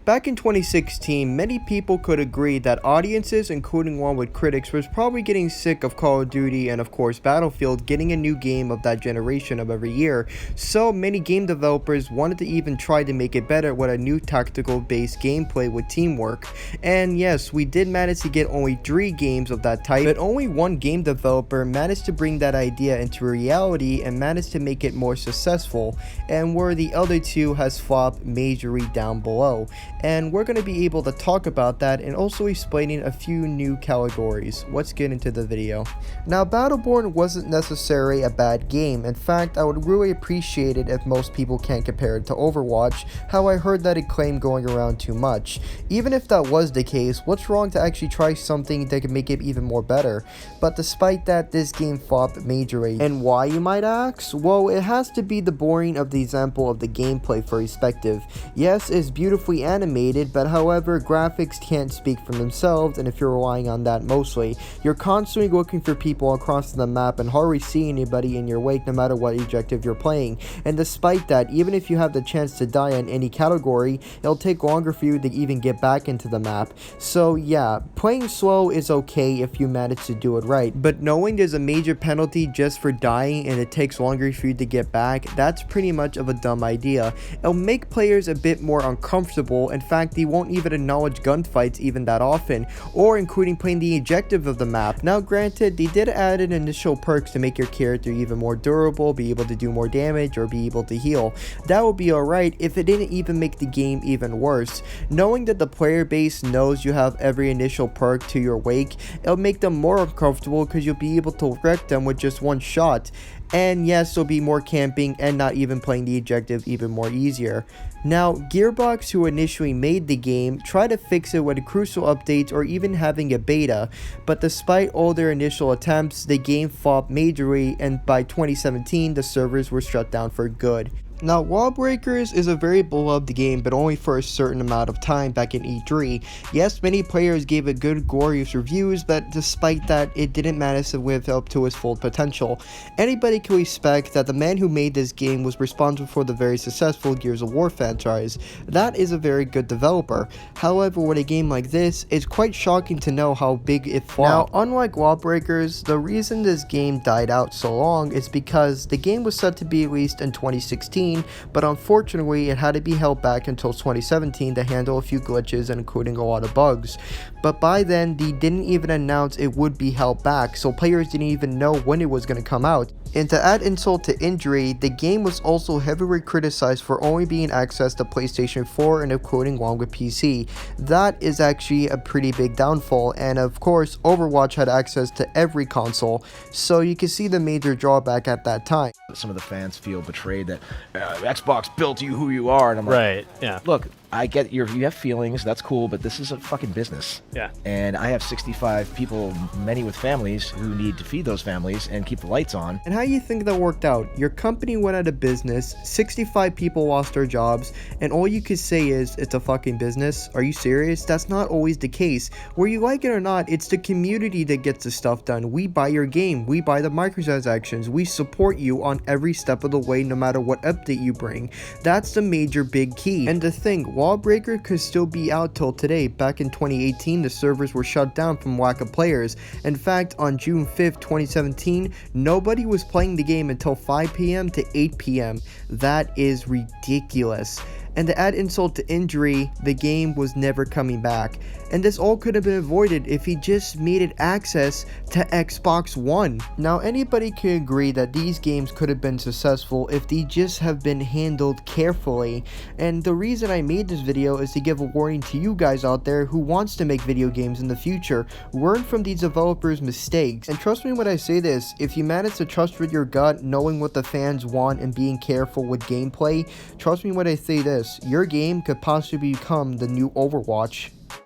Back in 2016, many people could agree that audiences, including one with critics, was probably getting sick of Call of Duty and of course Battlefield getting a new game of that generation of every year, so many game developers wanted to even try to make it better with a new tactical based gameplay with teamwork. And yes, we did manage to get only 3 games of that type, but only one game developer managed to bring that idea into reality and managed to make it more successful, and where the other 2 has flopped majorly down below. And we're going to be able to talk about that and also explaining a few new categories. Let's get into the video. Now, Battleborn wasn't necessarily a bad game. In fact, I would really appreciate it if most people can't compare it to Overwatch, how I heard that acclaim going around too much. Even if that was the case, what's wrong to actually try something that could make it even more better? But despite that, this game flopped majorly. And why, you might ask? Well, it has to be the boring of the example of the gameplay for perspective. Yes, it's beautifully animated, but however, graphics can't speak for themselves, and if you're relying on that mostly, you're constantly looking for people across the map and hardly see anybody in your wake no matter what objective you're playing. And despite that, even if you have the chance to die in any category, it'll take longer for you to even get back into the map. So yeah, playing slow is okay if you manage to do it right, but knowing there's a major penalty just for dying and it takes longer for you to get back, that's pretty much of a dumb idea. It'll make players a bit more uncomfortable. In fact, they won't even acknowledge gunfights even that often, or including playing the objective of the map. Now granted, they did add in initial perks to make your character even more durable, be able to do more damage, or be able to heal. That would be alright if it didn't even make the game even worse. Knowing that the player base knows you have every initial perk to your wake, it'll make them more uncomfortable because you'll be able to wreck them with just one shot. And yes, there'll be more camping and not even playing the objective even more easier. Now, Gearbox, who initially made the game, tried to fix it with crucial updates or even having a beta, but despite all their initial attempts, the game flopped majorly, and by 2017, the servers were shut down for good. Now, Lawbreakers is a very beloved game, but only for a certain amount of time back in E3. Yes, many players gave it good, glorious reviews, but despite that, it didn't manage to live up to its full potential. Anybody can respect that the man who made this game was responsible for the very successful Gears of War franchise. That is a very good developer. However, with a game like this, it's quite shocking to know how big it flopped. Now, unlike Lawbreakers, the reason this game died out so long is because the game was set to be released in 2016, but unfortunately it had to be held back until 2017 to handle a few glitches and including a lot of bugs. But by then, they didn't even announce it would be held back, so players didn't even know when it was going to come out. And to add insult to injury, the game was also heavily criticized for only being accessed to PlayStation 4 and including along with PC. That is actually a pretty big downfall, and of course Overwatch had access to every console, so you can see the major drawback at that time. Some of the fans feel betrayed that Xbox built you who you are, and I'm like, right, yeah. Look, I get you have feelings, that's cool, but this is a fucking business. Yeah. And I have 65 people, many with families, who need to feed those families and keep the lights on. And how you think that worked out? Your company went out of business, 65 people lost their jobs, and all you could say is, it's a fucking business? Are you serious? That's not always the case. Whether you like it or not, it's the community that gets the stuff done. We buy your game, we buy the microtransactions, we support you on every step of the way no matter what update you bring. That's the major big key. And the thing, Lawbreaker could still be out till today. Back in 2018, the servers were shut down from lack of players. In fact, on June 5th, 2017, nobody was playing the game until 5 p.m. to 8 p.m. That is ridiculous. And to add insult to injury, the game was never coming back. And this all could have been avoided if he just made it access to Xbox One. Now, anybody can agree that these games could have been successful if they just have been handled carefully. And the reason I made this video is to give a warning to you guys out there who wants to make video games in the future. Learn from these developers' mistakes. And trust me when I say this, if you manage to trust with your gut, knowing what the fans want and being careful with gameplay, trust me when I say this, your game could possibly become the new Overwatch.